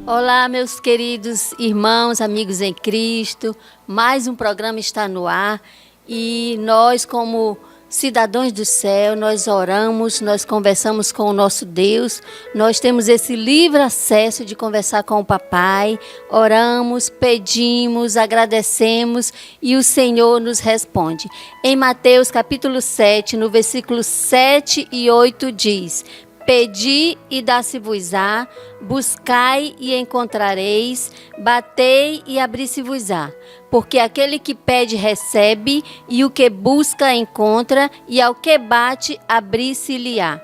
Olá, meus queridos irmãos, amigos em Cristo. Mais um programa está no ar e nós, como cidadãos do céu, nós oramos, nós conversamos com o nosso Deus. Nós temos esse livre acesso de conversar com o Papai. Oramos, pedimos, agradecemos e o Senhor nos responde. Em Mateus capítulo 7, no versículo 7 e 8 diz: Pedi e dá-se-vos-á, buscai e encontrareis, batei e abri-se-vos-á. Porque aquele que pede recebe, e o que busca encontra, e ao que bate abri-se-lhe-á.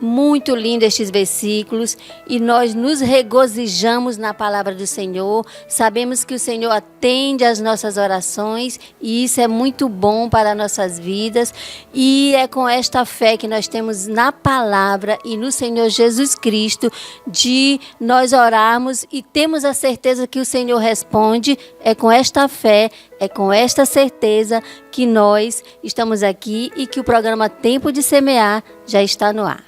Muito lindo estes versículos e nós nos regozijamos na palavra do Senhor. Sabemos que o Senhor atende às nossas orações e isso é muito bom para nossas vidas. E é com esta fé que nós temos na palavra e no Senhor Jesus Cristo de nós orarmos e temos a certeza que o Senhor responde. É com esta fé, é com esta certeza que nós estamos aqui e que o programa Tempo de Semear já está no ar.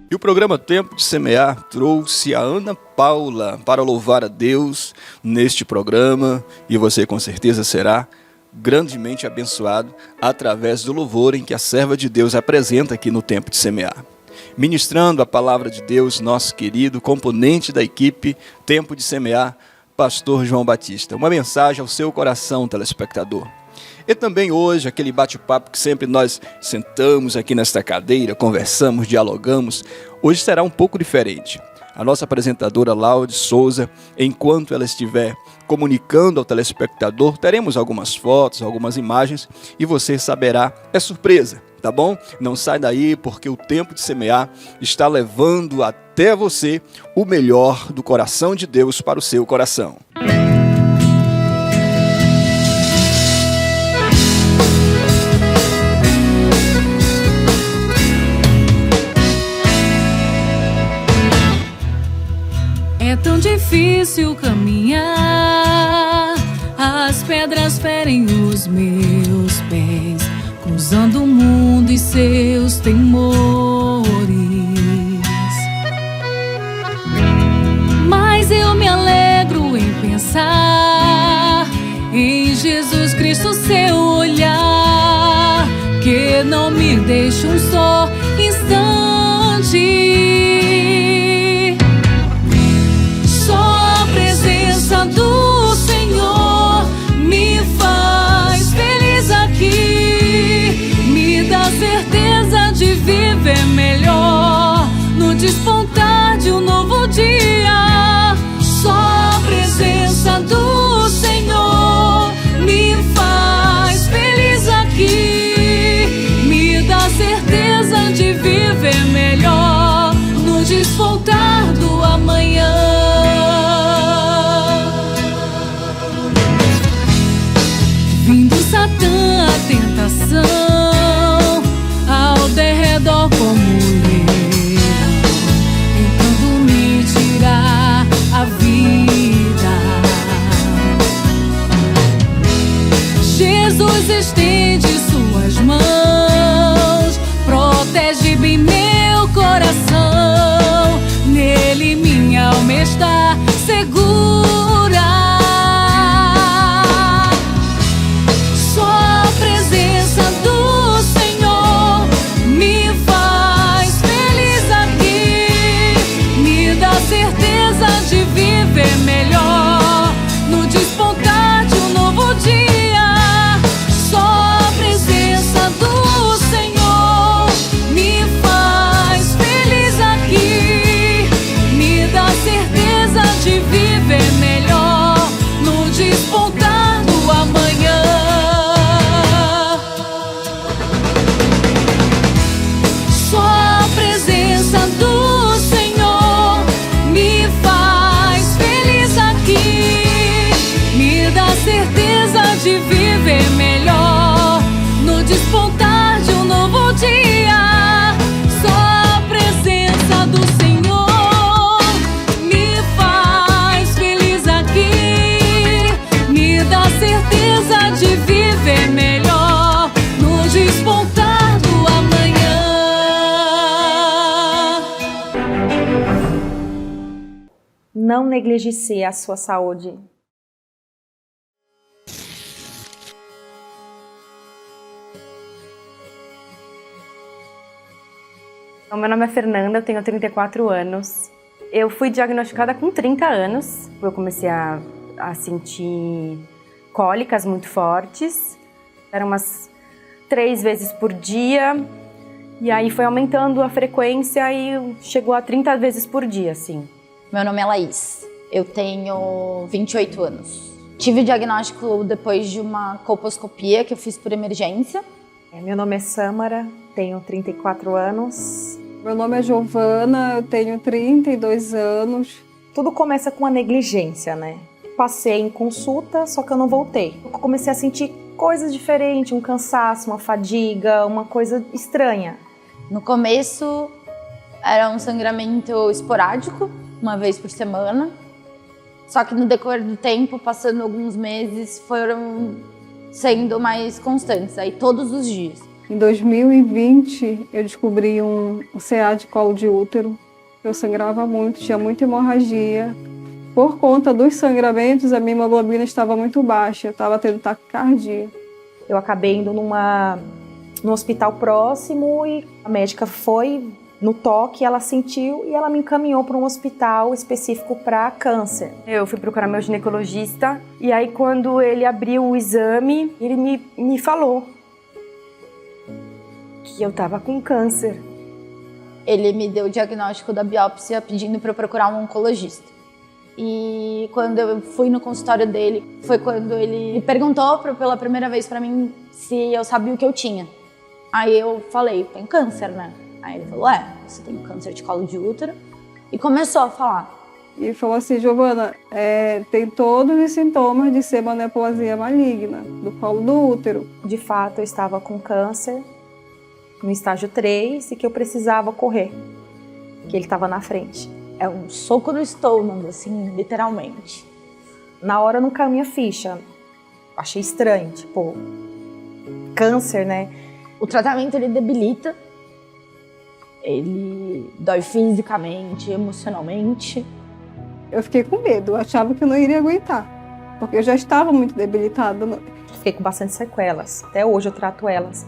E o programa Tempo de Semear trouxe a Ana Paula para louvar a Deus neste programa e você com certeza será grandemente abençoado através do louvor em que a serva de Deus apresenta aqui no Tempo de Semear. Ministrando a palavra de Deus, nosso querido componente da equipe Tempo de Semear, Pastor João Batista. Uma mensagem ao seu coração, telespectador. E também hoje, aquele bate-papo que sempre nós sentamos aqui nesta cadeira, conversamos, dialogamos, hoje será um pouco diferente. A nossa apresentadora Laude Souza, enquanto ela estiver comunicando ao telespectador, teremos algumas fotos, algumas imagens e você saberá, é surpresa, tá bom? Não sai daí porque o Tempo de Semear está levando até você o melhor do coração de Deus para o seu coração. É tão difícil caminhar, as pedras ferem os meus pés, cruzando o mundo e seus temores. Mas eu me alegro em pensar em Jesus Cristo, seu olhar, que não me deixa um só instante. Do Senhor me faz feliz aqui, me dá certeza de viver melhor no despontar de um novo dia. Só a presença do Senhor me faz feliz aqui, me dá certeza de viver melhor no despontar do amanhã. Satã, a tentação ao derredor como leão, tentando me tirar a vida. Jesus estende suas mãos, protege bem meu coração, nele minha alma está segura. De viver melhor no despontar de um novo dia. Só a presença do Senhor me faz feliz aqui, me dá certeza de viver melhor no despontar do amanhã. Só a presença do Senhor me faz feliz aqui. não negligencie a sua saúde. Então, meu nome é Fernanda, eu tenho 34 anos. Eu fui diagnosticada com 30 anos. Eu comecei a sentir cólicas muito fortes. Eram umas 3 vezes por dia. E aí foi aumentando a frequência e chegou a 30 vezes por dia, assim. Meu nome é Laís, eu tenho 28 anos. Tive o diagnóstico depois de uma colposcopia que eu fiz por emergência. Meu nome é Sâmara, tenho 34 anos. Meu nome é Giovana, eu tenho 32 anos. Tudo começa com a negligência, né? Passei em consulta, só que eu não voltei. Eu comecei a sentir coisas diferentes, um cansaço, uma fadiga, uma coisa estranha. No começo era um sangramento esporádico, uma vez por semana. Só que no decorrer do tempo, passando alguns meses, foram sendo mais constantes, aí todos os dias. Em 2020, eu descobri um CA de colo de útero. Eu sangrava muito, tinha muita hemorragia. Por conta dos sangramentos, a minha hemoglobina estava muito baixa, eu estava tendo taquicardia. Eu acabei indo num hospital próximo e a médica foi no toque, ela sentiu e ela me encaminhou para um hospital específico para câncer. Eu fui procurar meu ginecologista e aí quando ele abriu o exame, ele me falou que eu estava com câncer. Ele me deu o diagnóstico da biópsia pedindo para eu procurar um oncologista. E quando eu fui no consultório dele, foi quando ele perguntou pela primeira vez para mim se eu sabia o que eu tinha. Aí eu falei, tenho câncer, né? Aí ele falou, você tem câncer de colo de útero. E começou a falar. E falou assim, Giovana, tem todos os sintomas de ser uma neoplasia maligna do colo do útero. De fato, eu estava com câncer no estágio 3 e que eu precisava correr, que ele estava na frente. É um soco no estômago, assim, literalmente. Na hora não caiu minha ficha. Achei estranho, tipo, câncer, né? O tratamento, ele debilita. Ele dói fisicamente, emocionalmente. Eu fiquei com medo, eu achava que eu não iria aguentar, porque eu já estava muito debilitada. Fiquei com bastante sequelas, até hoje eu trato elas.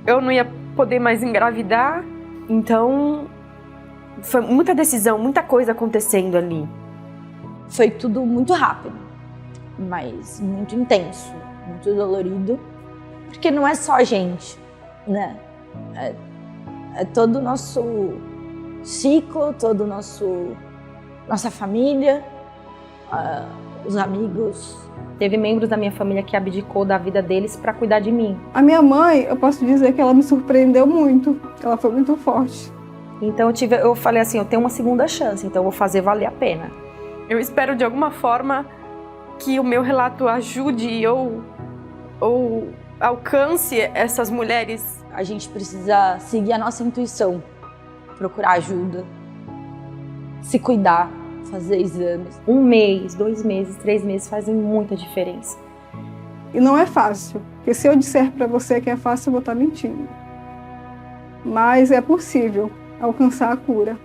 Eu não ia poder mais engravidar, então foi muita decisão, muita coisa acontecendo ali. Foi tudo muito rápido, mas muito intenso, muito dolorido, porque não é só a gente, né? É todo o nosso ciclo, todo o nossa família, os amigos. Teve membros da minha família que abdicou da vida deles para cuidar de mim. A minha mãe, eu posso dizer que ela me surpreendeu muito, ela foi muito forte. Então eu falei assim, eu tenho uma segunda chance, então eu vou fazer valer a pena. Eu espero de alguma forma que o meu relato ajude ou alcance essas mulheres. A gente precisa seguir a nossa intuição, procurar ajuda, se cuidar, fazer exames. 1 mês, 2 meses, 3 meses fazem muita diferença. E não é fácil, porque se eu disser para você que é fácil, eu vou estar mentindo. Mas é possível alcançar a cura.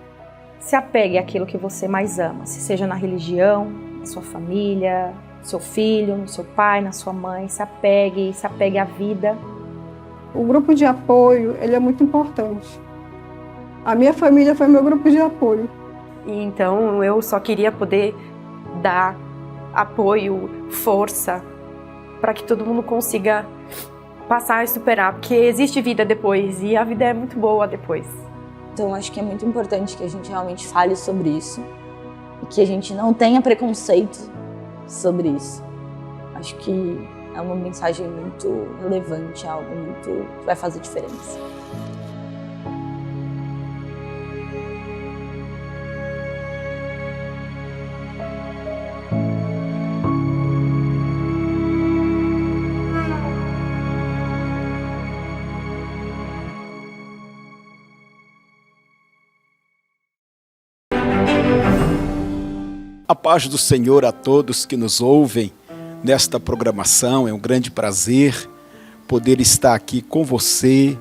Se apegue àquilo que você mais ama, se seja na religião, na sua família, no seu filho, no seu pai, na sua mãe. Se apegue à vida. O grupo de apoio, ele é muito importante. A minha família foi meu grupo de apoio. E então eu só queria poder dar apoio, força, para que todo mundo consiga passar e superar, porque existe vida depois e a vida é muito boa depois. Então acho que é muito importante que a gente realmente fale sobre isso e que a gente não tenha preconceito sobre isso. Acho que é uma mensagem muito relevante, algo muito que vai fazer diferença. A paz do Senhor a todos que nos ouvem nesta programação. É um grande prazer poder estar aqui com você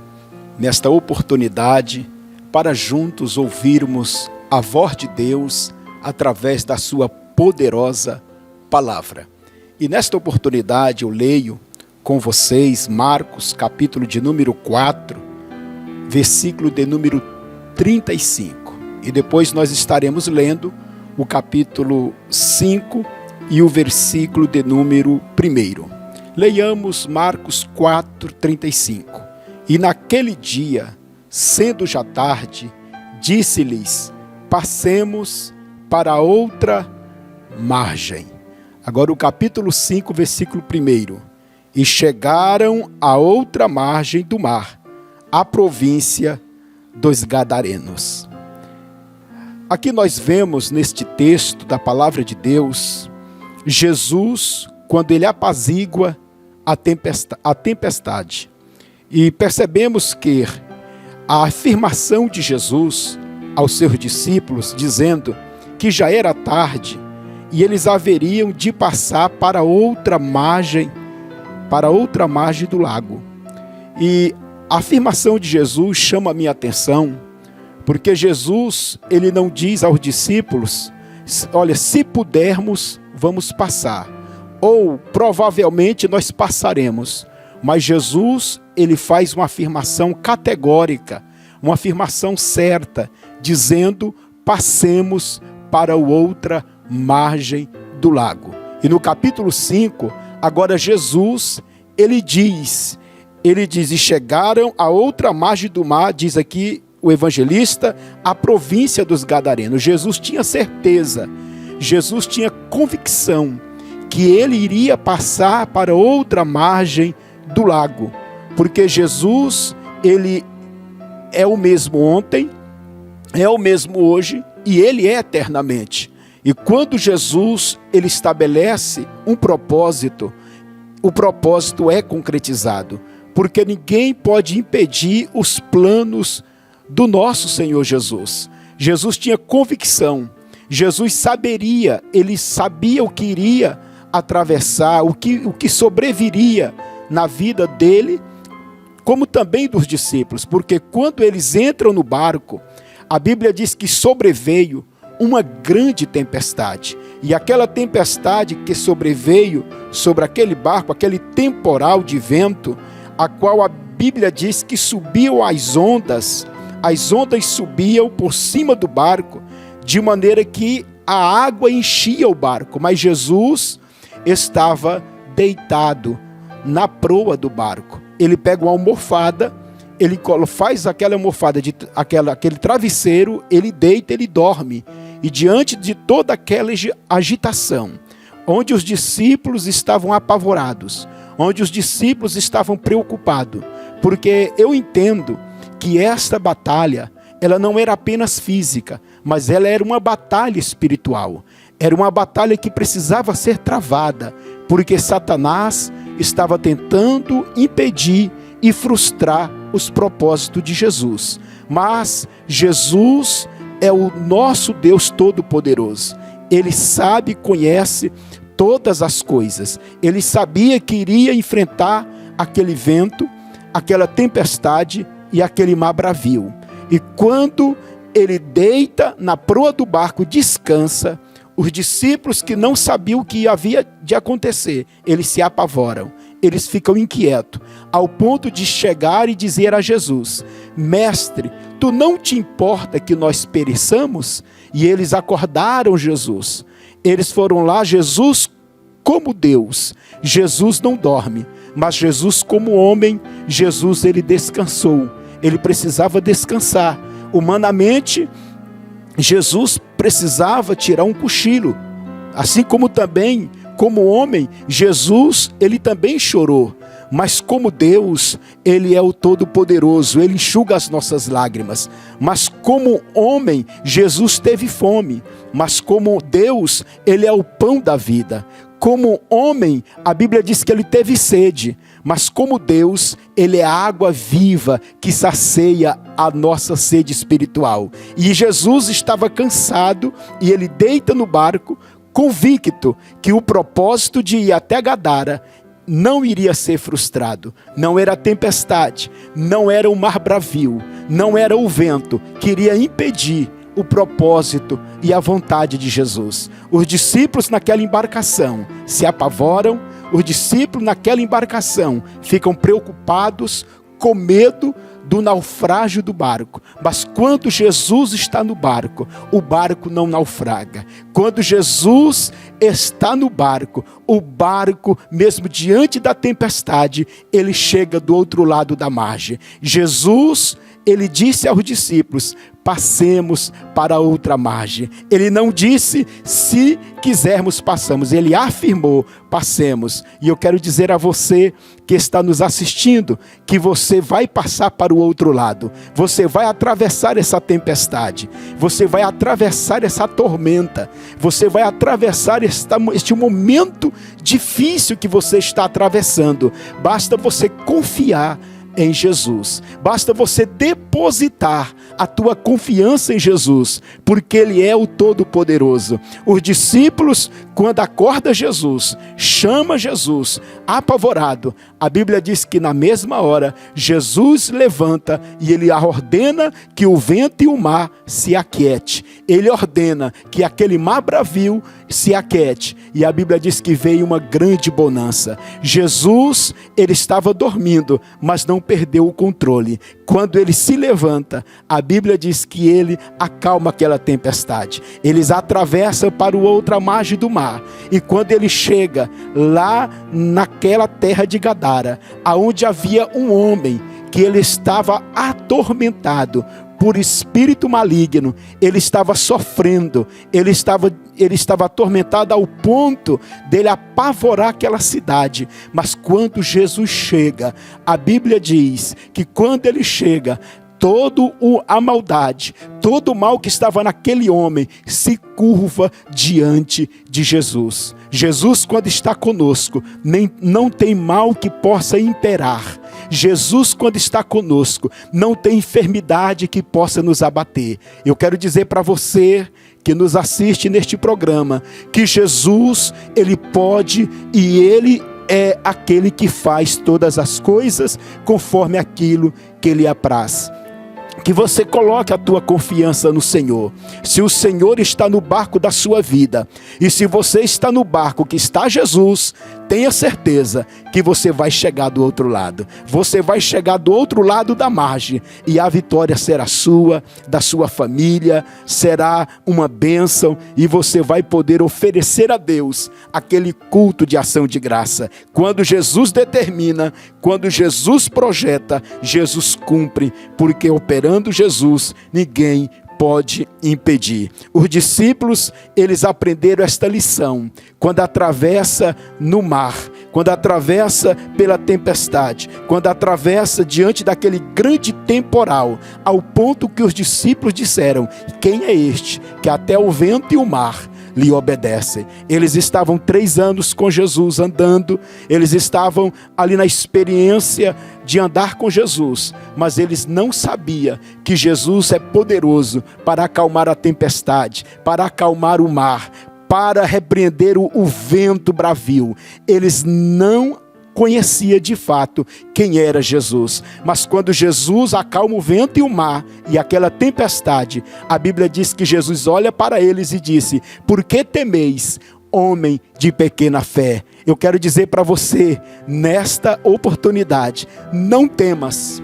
nesta oportunidade para juntos ouvirmos a voz de Deus através da sua poderosa palavra. E nesta oportunidade eu leio com vocês Marcos, capítulo de número 4, versículo de número 35. E depois nós estaremos lendo o capítulo 5 e o versículo de número 1. Leiamos Marcos 4, 35. E naquele dia, sendo já tarde, disse-lhes: passemos para outra margem. Agora o capítulo 5, versículo 1. E chegaram a outra margem do mar, a província dos Gadarenos. Aqui nós vemos neste texto da palavra de Deus, Jesus, quando ele apazigua a tempestade. E percebemos que a afirmação de Jesus aos seus discípulos, dizendo que já era tarde e eles haveriam de passar para outra margem do lago. E a afirmação de Jesus chama a minha atenção, porque Jesus, ele não diz aos discípulos: olha, se pudermos, vamos passar, ou provavelmente nós passaremos. Mas Jesus, ele faz uma afirmação categórica, uma afirmação certa, dizendo: passemos para a outra margem do lago. E no capítulo 5, agora Jesus, ele diz, e chegaram a outra margem do mar, diz aqui o evangelista, a província dos Gadarenos. Jesus tinha certeza, Jesus tinha convicção que ele iria passar para outra margem do lago, porque Jesus, ele é o mesmo ontem, é o mesmo hoje e ele é eternamente. E quando Jesus, ele estabelece um propósito, o propósito é concretizado, porque ninguém pode impedir os planos do nosso Senhor Jesus. Jesus tinha convicção, Jesus saberia, ele sabia o que iria atravessar, o que sobreviria na vida dele, como também dos discípulos, porque quando eles entram no barco, a Bíblia diz que sobreveio uma grande tempestade, e aquela tempestade que sobreveio sobre aquele barco, aquele temporal de vento, a qual a Bíblia diz que subiam as ondas subiam por cima do barco, de maneira que a água enchia o barco, mas Jesus estava deitado na proa do barco. Ele pega uma almofada, ele faz aquela almofada, aquele travesseiro, ele deita, ele dorme. E diante de toda aquela agitação, onde os discípulos estavam apavorados, onde os discípulos estavam preocupados, porque eu entendo que esta batalha, ela não era apenas física, mas ela era uma batalha espiritual. Era uma batalha que precisava ser travada, porque Satanás estava tentando impedir e frustrar os propósitos de Jesus. Mas Jesus é o nosso Deus Todo-Poderoso. Ele sabe, conhece todas as coisas. Ele sabia que iria enfrentar aquele vento, aquela tempestade e aquele mar bravio. E quando ele deita na proa do barco, descansa, os discípulos que não sabiam o que havia de acontecer, eles se apavoram, eles ficam inquietos, ao ponto de chegar e dizer a Jesus: Mestre, tu não te importa que nós pereçamos? E eles acordaram Jesus. Eles foram lá, Jesus como Deus, Jesus não dorme, mas Jesus como homem, Jesus ele descansou. Ele precisava descansar. Humanamente, Jesus precisava tirar um cochilo. Assim como também, como homem, Jesus, ele também chorou. Mas como Deus, ele é o Todo-Poderoso, ele enxuga as nossas lágrimas. Mas como homem, Jesus teve fome. Mas como Deus, ele é o pão da vida. Como homem, a Bíblia diz que ele teve sede, mas como Deus, ele é a água viva que sacia a nossa sede espiritual. E Jesus estava cansado e ele deita no barco, convicto que o propósito de ir até Gadara não iria ser frustrado. Não era a tempestade, não era o mar bravio, não era o vento que iria impedir o propósito e a vontade de Jesus. Os discípulos naquela embarcação se apavoram, os discípulos naquela embarcação ficam preocupados, com medo do naufrágio do barco. Mas quando Jesus está no barco, o barco não naufraga. Quando Jesus está no barco, o barco, mesmo diante da tempestade, ele chega do outro lado da margem. Jesus, ele disse aos discípulos: passemos para a outra margem. Ele não disse: se quisermos passamos. Ele afirmou: passemos. E eu quero dizer a você que está nos assistindo, que você vai passar para o outro lado. Você vai atravessar essa tempestade. Você vai atravessar essa tormenta. Você vai atravessar este momento difícil que você está atravessando. Basta você confiar em Jesus. Basta você depositar a tua confiança em Jesus, porque Ele é o Todo-Poderoso. Os discípulos, quando acordam Jesus, chama Jesus, apavorado, a Bíblia diz que na mesma hora, Jesus levanta e Ele ordena que o vento e o mar se aquiete. Ele ordena que aquele mar bravio se aquiete. E a Bíblia diz que veio uma grande bonança. Jesus, ele estava dormindo, mas não perdeu o controle. Quando ele se levanta, a Bíblia diz que ele acalma aquela tempestade. Eles atravessam para a outra margem do mar. E quando ele chega lá naquela terra de Gadara, aonde havia um homem que ele estava atormentado por espírito maligno, ele estava sofrendo, ele estava atormentado ao ponto dele apavorar aquela cidade. Mas quando Jesus chega, a Bíblia diz que quando ele chega, toda a maldade, todo o mal que estava naquele homem se curva diante de Jesus. Jesus, quando está conosco, não tem mal que possa imperar. Jesus, quando está conosco, não tem enfermidade que possa nos abater. Eu quero dizer para você que nos assiste neste programa, que Jesus, ele pode e ele é aquele que faz todas as coisas conforme aquilo que lhe apraz. Que você coloque a tua confiança no Senhor. Se o Senhor está no barco da sua vida, e se você está no barco que está Jesus, tenha certeza que você vai chegar do outro lado. Você vai chegar do outro lado da margem, e a vitória será sua, da sua família, será uma bênção, e você vai poder oferecer a Deus aquele culto de ação de graça. Quando Jesus determina, quando Jesus projeta, Jesus cumpre, porque operando Jesus, ninguém pode impedir. Os discípulos, eles aprenderam esta lição quando atravessa no mar, quando atravessa pela tempestade, quando atravessa diante daquele grande temporal, ao ponto que os discípulos disseram: quem é este que até o vento e o mar lhe obedecem? Eles estavam 3 anos com Jesus andando, eles estavam ali na experiência de andar com Jesus, mas eles não sabiam que Jesus é poderoso para acalmar a tempestade, para acalmar o mar, para repreender o vento bravio. Eles não conhecia de fato quem era Jesus. Mas quando Jesus acalma o vento e o mar e aquela tempestade, a Bíblia diz que Jesus olha para eles e disse: por que temeis, homem de pequena fé? Eu quero dizer para você, nesta oportunidade, não temas,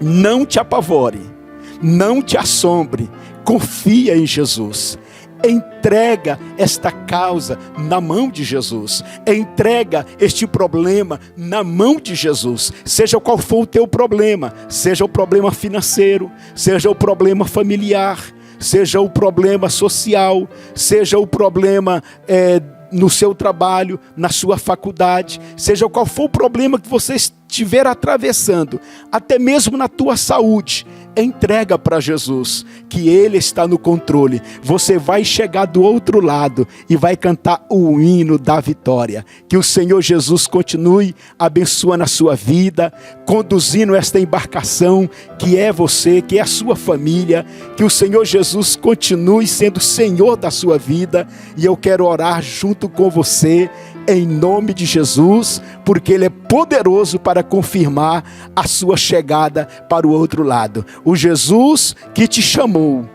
não te apavore, não te assombre, confia em Jesus. Entrega esta causa na mão de Jesus. Entrega este problema na mão de Jesus. Seja qual for o teu problema, seja o problema financeiro, seja o problema familiar, seja o problema social, seja o problema no seu trabalho, na sua faculdade, seja qual for o problema que você estiver atravessando, até mesmo na tua saúde, entrega para Jesus, que Ele está no controle. Você vai chegar do outro lado e vai cantar o hino da vitória. Que o Senhor Jesus continue abençoando a sua vida, conduzindo esta embarcação que é você, que é a sua família. Que o Senhor Jesus continue sendo Senhor da sua vida. E eu quero orar junto com você, em nome de Jesus, porque Ele é poderoso para confirmar a sua chegada para o outro lado. O Jesus que te chamou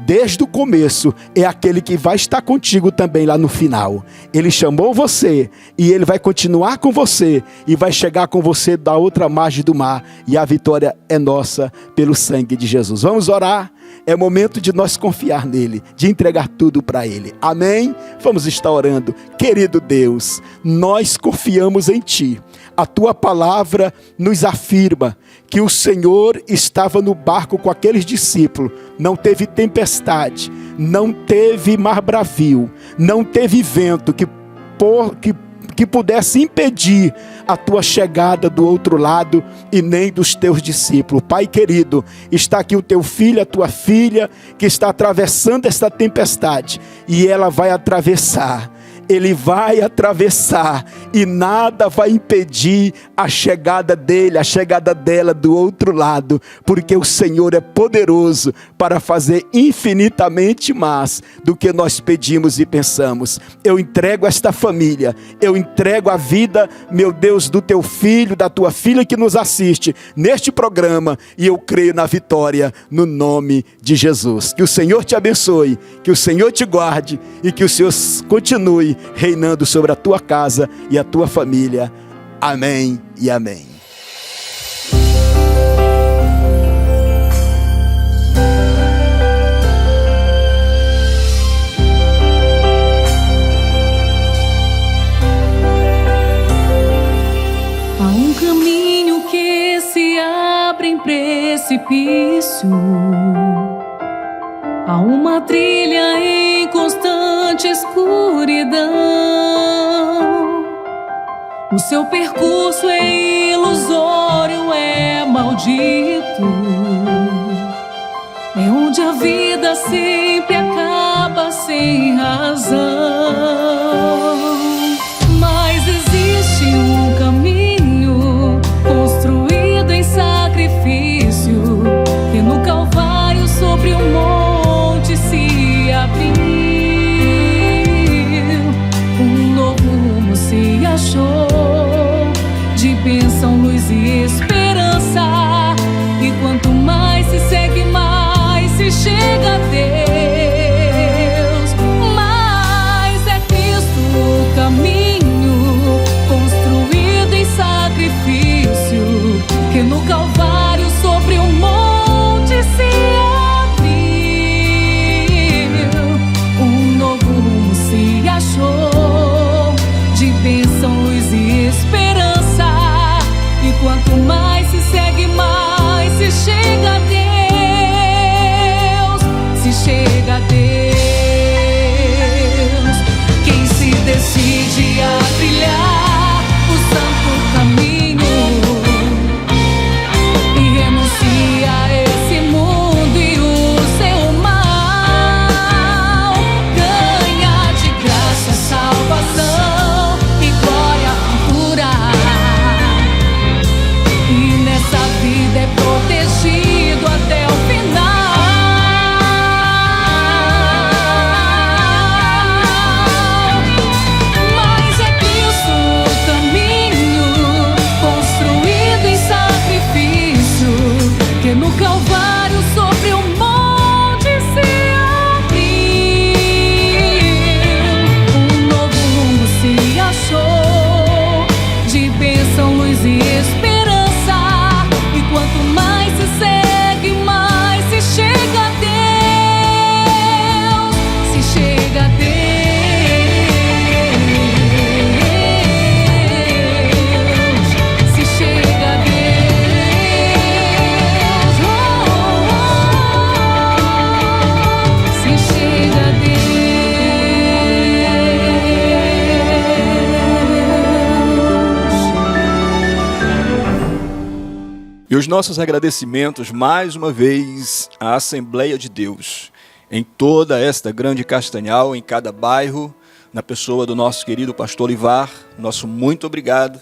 desde o começo, é aquele que vai estar contigo também lá no final. Ele chamou você e ele vai continuar com você e vai chegar com você da outra margem do mar, e a vitória é nossa pelo sangue de Jesus. Vamos orar? É momento de nós confiar nele, de entregar tudo para ele. Amém? Vamos estar orando. Querido Deus, nós confiamos em ti. A tua palavra nos afirma que o Senhor estava no barco com aqueles discípulos. Não teve tempestade, não teve mar bravio, não teve vento que pudesse impedir a tua chegada do outro lado e nem dos teus discípulos. Pai querido, está aqui o teu filho, a tua filha, que está atravessando esta tempestade, e ela vai atravessar. Ele vai atravessar e nada vai impedir a chegada dele, a chegada dela do outro lado, porque o Senhor é poderoso para fazer infinitamente mais do que nós pedimos e pensamos. Eu entrego esta família, eu entrego a vida, meu Deus, do teu filho, da tua filha que nos assiste neste programa, e eu creio na vitória no nome de Jesus. Que o Senhor te abençoe, que o Senhor te guarde e que o Senhor continue reinando sobre a tua casa e a tua família. Amém e amém. Há um caminho que se abre em precipício, há uma trilha em constante escuridão. O seu percurso é ilusório, é maldito. É onde a vida sempre acaba sem razão. Mas existe um caminho construído em sacrifício, que no Calvário sobre o monte se abriu. Um novo rumo se achou, de bênção, luz e esperança. E quanto mais se segue, mais se chega a Deus. Mas é Cristo o caminho construído em sacrifício, que no Calvário sobre o monte se abriu. Um novo rumo se achou, de bênção, luz e esperança. E quanto mais se segue, mais se chega a Deus. Se chega a Deus. Quem se decide a trilhar o santo caminho e renuncia a esse mundo e o seu mal, ganha de graça salvação e glória futura. E nessa vida é protegido até o final. Mas é Cristo o caminho construído em sacrifício, que no Calvário sobre o monte se abriu. Um novo rumo se achou, de bênção, luz e esperança. E quanto mais se segue, mais se chega a Deus. Se chega a Deus. Se chega a Deus. Oh, oh, oh. Se chega a Deus. E os nossos agradecimentos, mais uma vez, à Assembleia de Deus, em toda esta grande Castanhal, em cada bairro, na pessoa do nosso querido pastor Olivar. Nosso muito obrigado.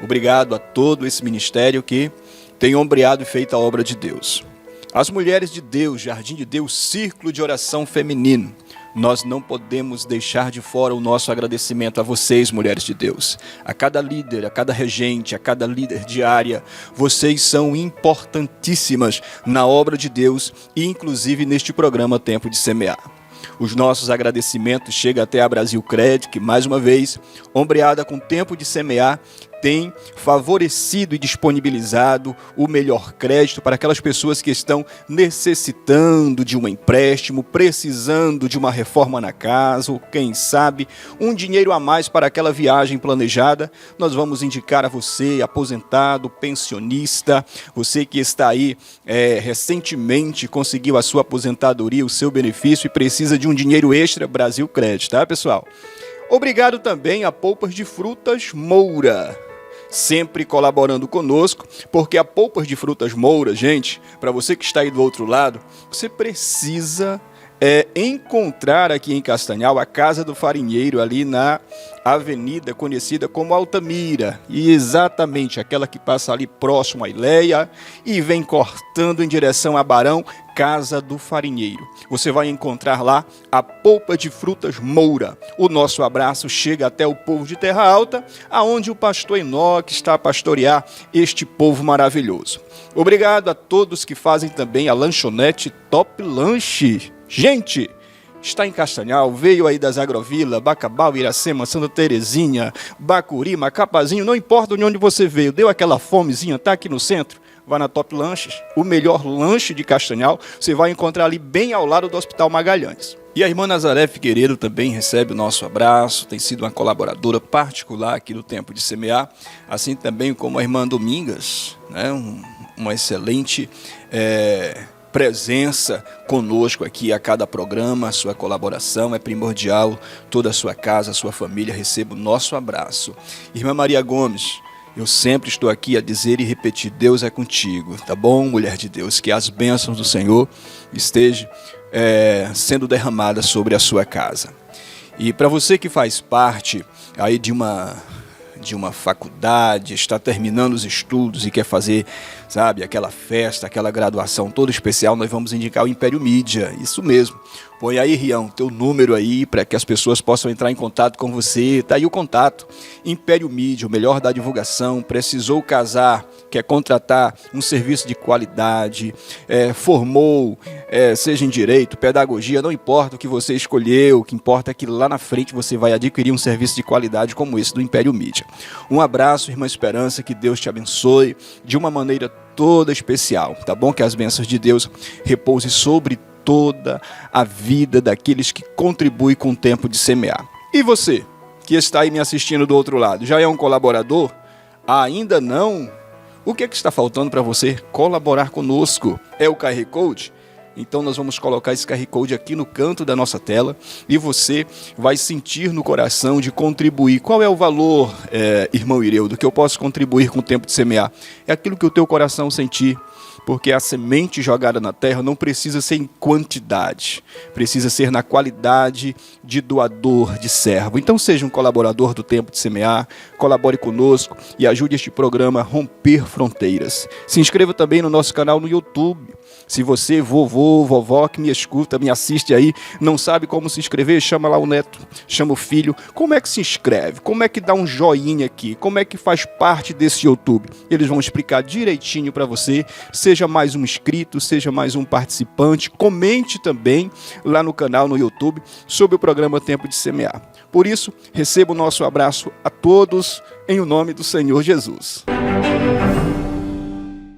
Obrigado a todo esse ministério que tem ombreado e feito a obra de Deus. As Mulheres de Deus, Jardim de Deus, Círculo de Oração Feminino. nós não podemos deixar de fora o nosso agradecimento a vocês, mulheres de Deus, a cada líder, a cada regente, a cada líder de área. Vocês são importantíssimas na obra de Deus e inclusive neste programa Tempo de Semear. Os nossos agradecimentos chegam até a Brasil Cred, que mais uma vez, ombreada com Tempo de Semear, tem favorecido e disponibilizado o melhor crédito para aquelas pessoas que estão necessitando de um empréstimo, precisando de uma reforma na casa, ou quem sabe, um dinheiro a mais para aquela viagem planejada. Nós vamos indicar a você, aposentado, pensionista, você que está aí recentemente conseguiu a sua aposentadoria, o seu benefício e precisa de um dinheiro extra, Brasil Cred, tá, pessoal? Obrigado também a Polpas de Frutas Moura, sempre colaborando conosco, porque a Polpas de Frutas Moura, gente, para você que está aí do outro lado, você precisa encontrar aqui em Castanhal a Casa do Farinheiro, ali na avenida conhecida como Altamira, e exatamente aquela que passa ali próximo à Ileia e vem cortando em direção a Barão, Casa do Farinheiro. Você vai encontrar lá a Polpa de Frutas Moura. O nosso abraço chega até o povo de Terra Alta, aonde o pastor Enoque está a pastorear este povo maravilhoso. Obrigado a todos que fazem também a lanchonete Top Lanche. Gente, está em Castanhal, veio aí das Agrovila, Bacabal, Iracema, Santa Terezinha, Bacuri, Macapazinho, não importa de onde você veio, deu aquela fomezinha, está aqui no centro, vá na Top Lanches, o melhor lanche de Castanhal, você vai encontrar ali bem ao lado do Hospital Magalhães. E a irmã Nazaré Figueiredo também recebe o nosso abraço, tem sido uma colaboradora particular aqui do Tempo de Semear, assim também como a irmã Domingas, né? Uma excelente presença conosco aqui a cada programa. A sua colaboração é primordial, toda a sua casa, a sua família receba o nosso abraço. Irmã Maria Gomes, eu sempre estou aqui a dizer e repetir, Deus é contigo, tá bom, mulher de Deus? Que as bênçãos do Senhor estejam sendo derramadas sobre a sua casa. E para você que faz parte aí de uma faculdade, está terminando os estudos e quer fazer, sabe, aquela festa, aquela graduação toda especial, nós vamos indicar o Império Mídia, isso mesmo. Põe aí, Rião, teu número aí para que as pessoas possam entrar em contato com você. Está aí o contato. Império Mídia, o melhor da divulgação. Precisou casar, quer contratar um serviço de qualidade, formou, seja em direito, pedagogia, não importa o que você escolheu, o que importa é que lá na frente você vai adquirir um serviço de qualidade como esse do Império Mídia. Um abraço, irmã Esperança, que Deus te abençoe de uma maneira toda especial, tá bom? Que as bênçãos de Deus repousem sobre toda a vida daqueles que contribuem com o Tempo de Semear. E você, que está aí me assistindo do outro lado, já é um colaborador? Ainda não? O que está faltando para você colaborar conosco? É o QR Code? Então nós vamos colocar esse QR Code aqui no canto da nossa tela e você vai sentir no coração de contribuir. Qual é o valor, irmão Ireudo, que eu posso contribuir com o Tempo de Semear? É aquilo que o teu coração sentir. Porque a semente jogada na terra não precisa ser em quantidade, precisa ser na qualidade de doador, de servo. Então seja um colaborador do Tempo de Semear, colabore conosco e ajude este programa a romper fronteiras. Se inscreva também no nosso canal no YouTube. Se você, vovô, vovó, que me escuta, me assiste aí, não sabe como se inscrever, chama lá o neto, chama o filho. Como é que se inscreve? Como é que dá um joinha aqui? Como é que faz parte desse YouTube? Eles vão explicar direitinho para você. Seja mais um inscrito, seja mais um participante. Comente também lá no canal no YouTube sobre o programa Tempo de Semear. Por isso, receba o nosso abraço a todos em o nome do Senhor Jesus.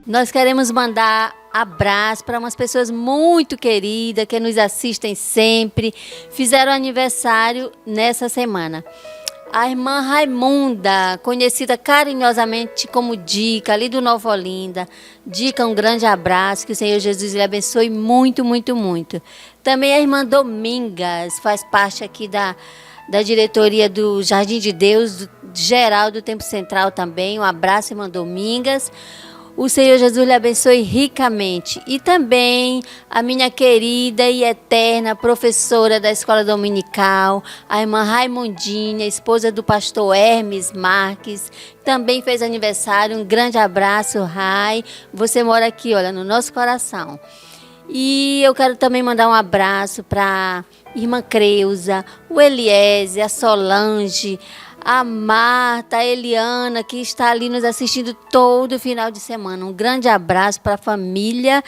Nós queremos mandar abraço para umas pessoas muito queridas que nos assistem sempre. Fizeram aniversário nessa semana. A irmã Raimunda, conhecida carinhosamente como Dica, ali do Nova Olinda. Dica, um grande abraço, que o Senhor Jesus lhe abençoe muito, muito, muito. Também a irmã Domingas, faz parte aqui da diretoria do Jardim de Deus, geral do Tempo Central também. Um abraço, irmã Domingas. O Senhor Jesus lhe abençoe ricamente. E também a minha querida e eterna professora da Escola Dominical, a irmã Raimundinha, esposa do pastor Hermes Marques, também fez aniversário. Um grande abraço, Rai. Você mora aqui, olha, no nosso coração. E eu quero também mandar um abraço para irmã Creuza, o Eliezer, a Solange, a Marta, a Eliana, que está ali nos assistindo todo final de semana. Um grande abraço para a família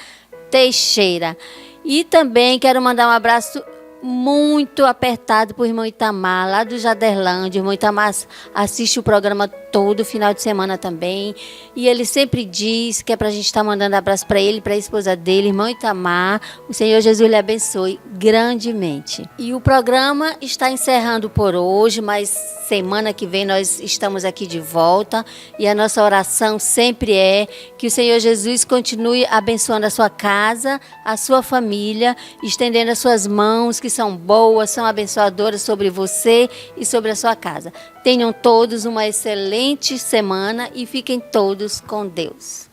Teixeira. E também quero mandar um abraço muito apertado para o irmão Itamar, lá do Jaderlândia. O irmão Itamar assiste o programa todo final de semana também. E ele sempre diz que é para a gente estar mandando abraço para ele, para a esposa dele, irmão Itamar. O Senhor Jesus lhe abençoe grandemente. E o programa está encerrando por hoje, mas semana que vem nós estamos aqui de volta. E a nossa oração sempre é que o Senhor Jesus continue abençoando a sua casa, a sua família, estendendo as suas mãos, que são boas, são abençoadoras sobre você e sobre a sua casa. Tenham todos uma excelente semana e fiquem todos com Deus.